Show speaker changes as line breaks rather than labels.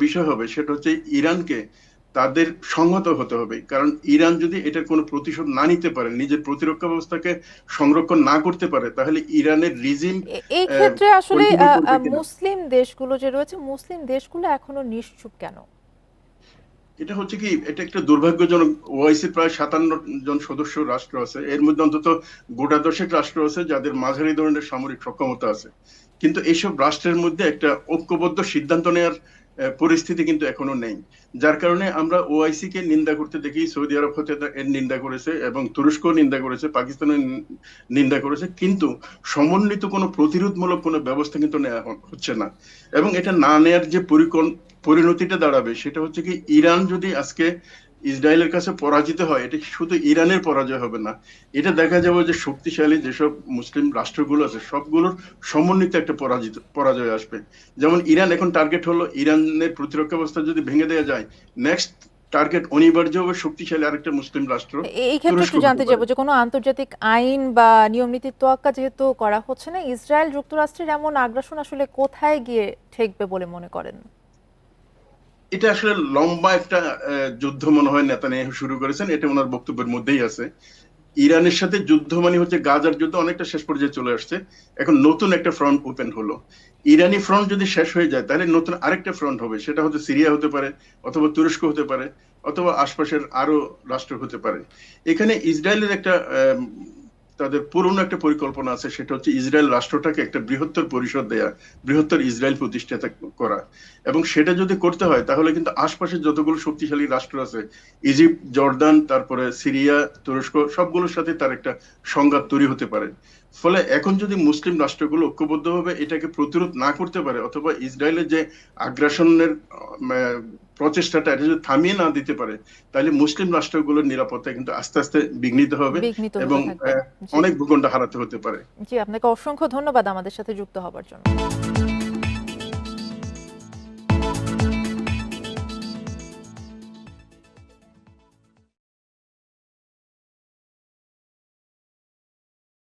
বিষয় হবে সেটা হচ্ছে ইরানকে তাদের সংহত হতে হবে, কারণ ইরান যদি এটার কোনো প্রতিশোধ না নিতে পারে, নিজের প্রতিরক্ষা ব্যবস্থাকে সংরক্ষণ না করতে পারে, তাহলে ইরানের রিজিম
এই ক্ষেত্রে আসলে
কন্টিনিউ করবে কিনা।
মুসলিম দেশগুলো যে রয়েছে, মুসলিম দেশগুলো এখনো নিশ্চুপ কেন?
এটা হচ্ছে কি, এটা একটা দুর্ভাগ্যজনক, ওআইসি প্রায় 57 জন সদস্য রাষ্ট্র আছে, এর মধ্যে অন্তত গোটা দশেক রাষ্ট্র আছে যাদের মাঝারি ধরনের সামরিক সক্ষমতা আছে, কিন্তু এইসব রাষ্ট্রের মধ্যে একটা ঐক্যবদ্ধ সিদ্ধান্ত নেওয়ার পরিস্থিতি কিন্তু এখনো নেই। যার কারণে আমরা ওআইসি কে নিন্দা করতে দেখি, সৌদি আরব হতে এর নিন্দা করেছে এবং তুরস্ক নিন্দা করেছে, পাকিস্তান নিন্দা করেছে, কিন্তু সমন্বিত কোনো প্রতিরোধমূলক কোনো ব্যবস্থা কিন্তু নেওয়া হচ্ছে না। এবং এটা না নেয়ার যে পরিণতিটা দাঁড়াবে সেটা হচ্ছে কি, ইরান যদি আজকে ইসরায়েলের কাছে পরাজিত হয়, এটা শুধু ইরানের পরাজয় হবে না, এটা দেখা যাবে যে শক্তিশালী যেসব মুসলিম রাষ্ট্রগুলো আছে সবগুলোর সমন্বিত একটা পরাজয় আসবে। যেমন ইরান এখন টার্গেট হলো, ইরানের প্রতিরক্ষা ব্যবস্থা যদি ভেঙে দেওয়া যায়, নেক্সট টার্গেট অনিবার্য হবে শক্তিশালী আরেকটা মুসলিম রাষ্ট্র,
এই ক্ষেত্রে
তুরস্ক
একটু
হতে
জানতে
পারে।
চাইবো যে কোনো আন্তর্জাতিক আইন বা নিয়ম নীতির তোয়াক্কা যেহেতু করা হচ্ছে না, ইসরায়েল যুক্তরাষ্ট্রের এমন আগ্রাসন আসলে কোথায় গিয়ে ঠেকবে বলে মনে করেন?
এটা আসলে লম্বা একটা যুদ্ধ মনে হয় নেতানিয়াহু শুরু করেছেন, এটা ওনার বক্তব্যের মধ্যেই আছে। ইরানের সাথে যুদ্ধ মানে হচ্ছে গাজার যুদ্ধ অনেকটা শেষ পর্যায়ে চলে আসছে, এখন নতুন একটা ফ্রন্ট ওপেন হলো। ইরানি ফ্রন্ট যদি শেষ হয়ে যায় তাহলে নতুন আরেকটা ফ্রন্ট হবে, সেটা হচ্ছে সিরিয়া হতে পারে, অথবা তুরস্ক হতে পারে, অথবা আশপাশের আরো রাষ্ট্র হতে পারে। এখানে ইসরায়েলের একটা তাদের পুরনো একটা পরিকল্পনা আছে, সেটা হচ্ছে ইসরায়েল রাষ্ট্রটাকে একটা বৃহত্তর পরিষদ দেয়া, বৃহত্তর ইসরায়েল প্রতিষ্ঠা করা। এবং সেটা যদি করতে হয় তাহলে কিন্তু আশপাশের যতগুলো শক্তিশালী রাষ্ট্র আছে, ইজিপ্ট, জর্দান, তারপরে সিরিয়া, তুরস্ক, সবগুলোর সাথে তার একটা সংঘাত তৈরি হতে পারে। ফলে এখন যদি মুসলিম রাষ্ট্রগুলো ঐক্যবদ্ধভাবে এটাকে প্রতিরোধ না করতে পারে, অথবা ইসরায়েলের যে আগ্রাসনের প্রচেষ্টাটা এটা যদি থামিয়ে না দিতে পারে, তাহলে মুসলিম রাষ্ট্রগুলোর নিরাপত্তা কিন্তু আস্তে আস্তে বিঘ্নিত হবে
বিঘ্নিত
এবং
হতে থাকবে। জি।
অনেক ভূখণ্ড হারাতে হতে পারে।
জি, আপনাকে অসংখ্য ধন্যবাদ আমাদের সাথে যুক্ত হবার জন্য।